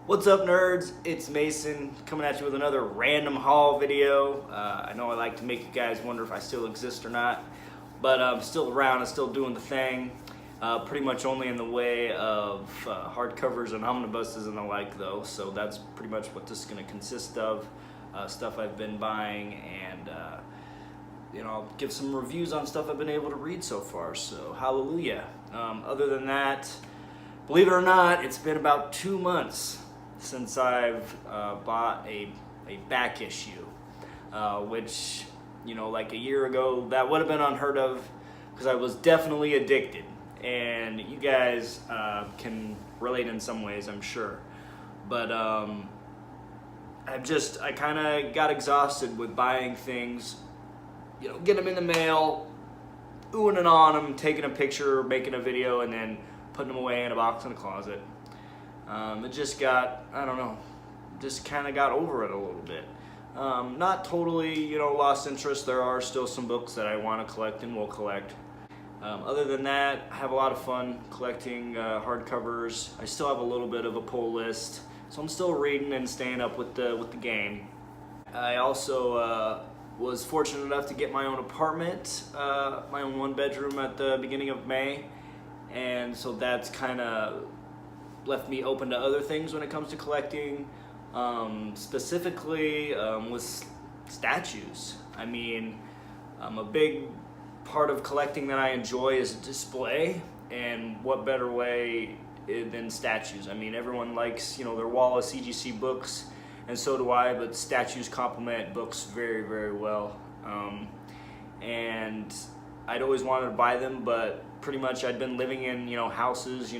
What's up, nerds? It's Mason coming at you with another random haul video. I know I like to make you guys wonder if I still exist or not, but I'm still around and still doing the thing. Pretty much only in the way of hardcovers and omnibuses and the like, though. So that's pretty much what this is going to consist of. Stuff I've been buying, and I'll give some reviews on stuff I've been able to read so far. So hallelujah. Other than that, believe it or not, it's been about 2 months since I've bought a back issue, which, like a year ago, that would have been unheard of because I was definitely addicted. And you guys can relate in some ways, I'm sure. But I kind of got exhausted with buying things, get them in the mail, oohing and on them, taking a picture, making a video, and then putting them away in a box in a closet. It just got, I don't know, just kind of got over it a little bit. Not totally, lost interest. There are still some books that I want to collect and will collect. Other than that, I have a lot of fun collecting hardcovers. I still have a little bit of a pull list, so I'm still reading and staying up with the game. I also was fortunate enough to get my own apartment, my own one bedroom at the beginning of May, and so that's kind of left me open to other things when it comes to collecting, specifically with statues. I mean, a big part of collecting that I enjoy is display, and what better way than statues? I mean, everyone likes, their wall of CGC books, and so do I, but statues complement books very, very well. And I'd always wanted to buy them, but pretty much I'd been living in, houses,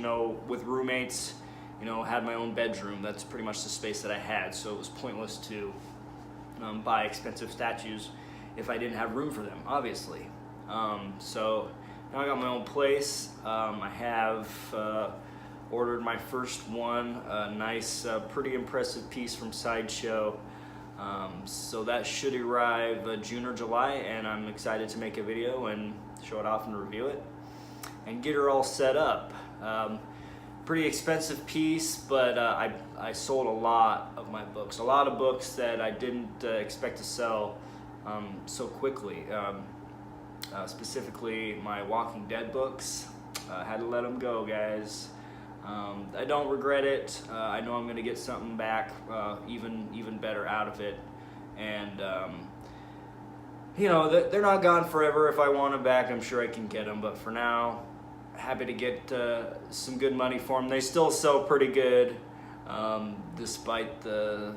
with roommates, had my own bedroom. That's pretty much the space that I had, so it was pointless to buy expensive statues if I didn't have room for them, obviously. So now I got my own place. I have ordered my first one, a nice, pretty impressive piece from Sideshow. So that should arrive June or July, and I'm excited to make a video and show it off and review it and get her all set up. Pretty expensive piece, but I sold a lot of my books. A lot of books that I didn't expect to sell so quickly. Specifically my Walking Dead books. Had to let them go, guys. I don't regret it. I know I'm going to get something back even better out of it. And they're not gone forever. If I want them back, I'm sure I can get them. But for now, happy to get some good money for them. They still sell pretty good, despite the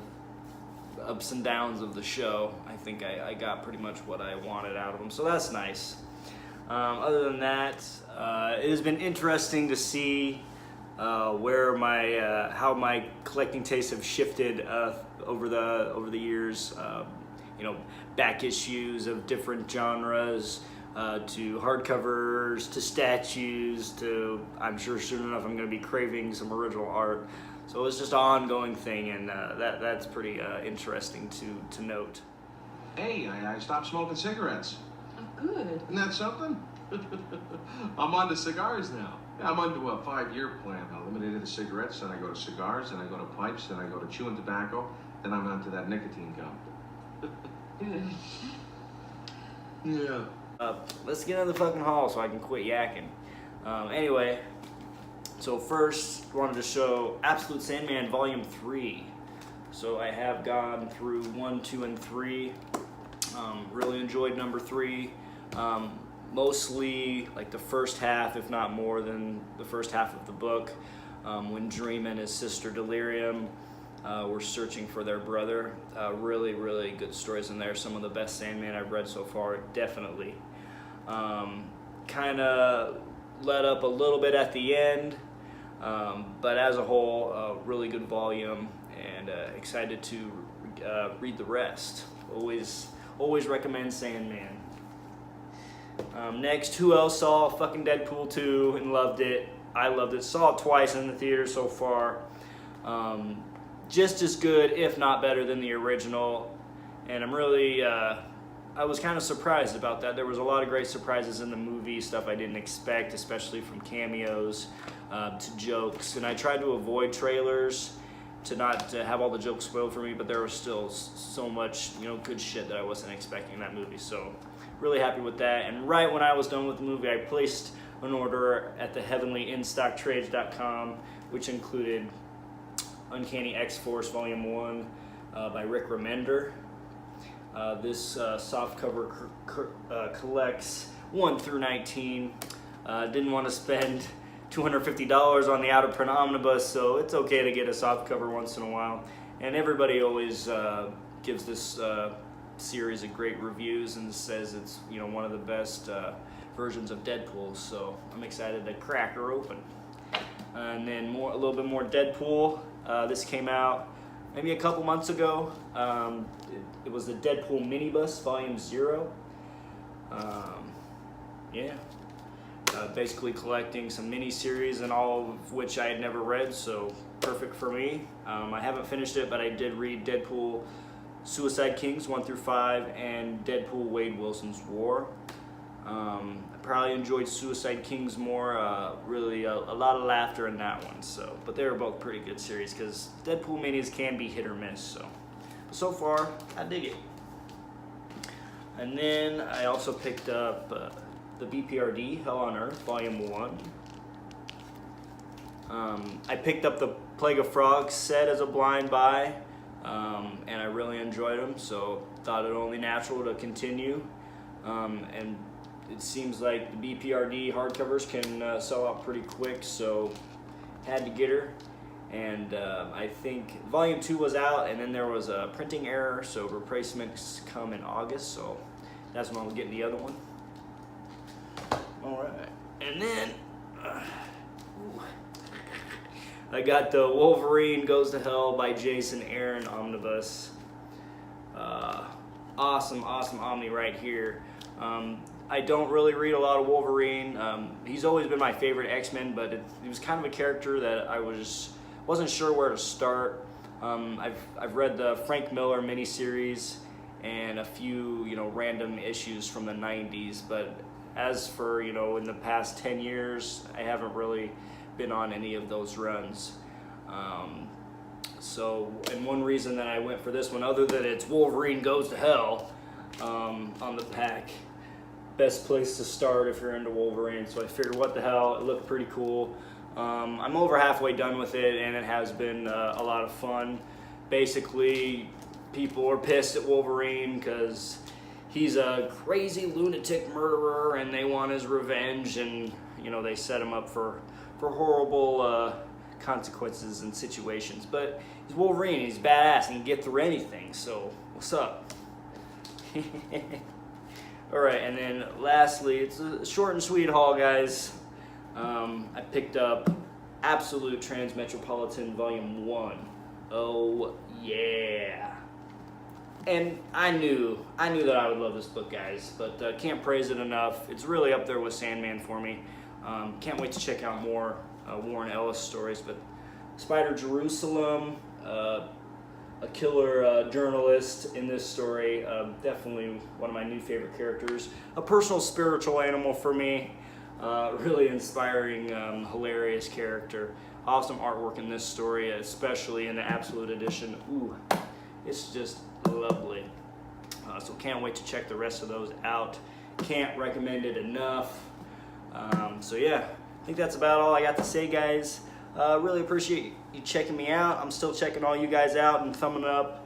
ups and downs of the show. I think I got pretty much what I wanted out of them, so that's nice. Other than that, it has been interesting to see where how my collecting tastes have shifted over the years. Back issues of different genres, to hardcovers, to statues, to, I'm sure soon enough I'm going to be craving some original art. So it's just an ongoing thing, and that's pretty interesting to note. Hey, I stopped smoking cigarettes. Oh, good. Isn't that something? I'm on to cigars now. I'm onto a 5-year plan. I eliminated the cigarettes, then I go to cigars, then I go to pipes, then I go to chewing tobacco, then I'm onto that nicotine gum. Good. Yeah. Let's get into the fucking haul so I can quit yakking. Anyway, so first, wanted to show Absolute Sandman Volume 3. So I have gone through 1, 2, and 3. Really enjoyed number 3. Mostly like the first half, if not more than the first half of the book, when Dream and his sister Delirium were searching for their brother. Really, really good stories in there. Some of the best Sandman I've read so far, definitely. Kind of let up a little bit at the end, but as a whole, really good volume, and excited to read the rest. Always recommend Sandman. Next, who else saw fucking Deadpool 2 and loved it? I loved it. Saw it twice in the theater so far. Just as good, if not better, than the original. And I'm really, I was kind of surprised about that. There was a lot of great surprises in the movie, stuff I didn't expect, especially from cameos to jokes. And I tried to avoid trailers to not have all the jokes spoiled for me, but there was still so much, you know, good shit that I wasn't expecting in that movie. So really happy with that. And right when I was done with the movie, I placed an order at the heavenlyinstocktrades.com, which included Uncanny X-Force Volume 1 by Rick Remender. This softcover collects 1 through 19. Didn't want to spend $250 on the out of print omnibus, so it's okay to get a softcover once in a while. And everybody always gives this series a great reviews and says it's, you know, one of the best versions of Deadpool. So I'm excited to crack her open. And then a little bit more Deadpool. This came out maybe a couple months ago. It was the Deadpool Minibus Volume 0. Yeah. Basically collecting some mini-series and all of which I had never read, so perfect for me. I haven't finished it, but I did read Deadpool Suicide Kings 1 through 5 and Deadpool Wade Wilson's War. I probably enjoyed Suicide Kings more. Really a lot of laughter in that one. So, but they were both pretty good series because Deadpool minis can be hit or miss. So far I dig it. And then I also picked up the BPRD Hell on Earth Volume 1. I picked up the Plague of Frogs set as a blind buy, and I really enjoyed them. So thought it only natural to continue. And it seems like the BPRD hardcovers can sell out pretty quick, so had to get her. And I think Volume 2 was out, and then there was a printing error, so replacements come in August, so that's when I'll get the other one. Alright, and then I got the Wolverine Goes to Hell by Jason Aaron Omnibus. Awesome Omni right here. I don't really read a lot of Wolverine. He's always been my favorite X-Men, but he was kind of a character that I wasn't sure where to start. I've read the Frank Miller miniseries and a few, you know, random issues from the 90s, but as for, you know, in the past 10 years, I haven't really been on any of those runs. And one reason that I went for this one, other than it's Wolverine Goes to Hell on the pack, best place to start if you're into Wolverine. So I figured, what the hell, it looked pretty cool. I'm over halfway done with it, and it has been a lot of fun. Basically, people are pissed at Wolverine because he's a crazy lunatic murderer, and they want his revenge, and you know, they set him up for horrible consequences and situations. But he's Wolverine, he's badass, and he can get through anything. So what's up? All right, and then lastly, it's a short and sweet haul, guys. I picked up Absolute Transmetropolitan Volume 1. Oh yeah. And I knew that I would love this book, guys, but can't praise it enough. It's really up there with Sandman for me. Can't wait to check out more Warren Ellis stories. But Spider Jerusalem, a killer journalist in this story, definitely one of my new favorite characters. A personal spiritual animal for me. Really inspiring, hilarious character. Awesome artwork in this story, especially in the Absolute Edition. Ooh, it's just lovely. So can't wait to check the rest of those out. Can't recommend it enough. So yeah, I think that's about all I got to say, guys. Really appreciate you checking me out. I'm still checking all you guys out and thumbing up,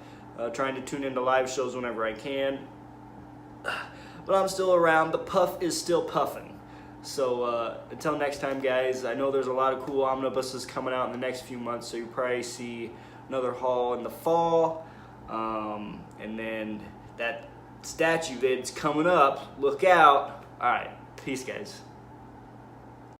trying to tune into live shows whenever I can. But I'm still around. The puff is still puffing. So until next time, guys, I know there's a lot of cool omnibuses coming out in the next few months, so you'll probably see another haul in the fall. And then that statue vid's coming up. Look out. All right. Peace, guys.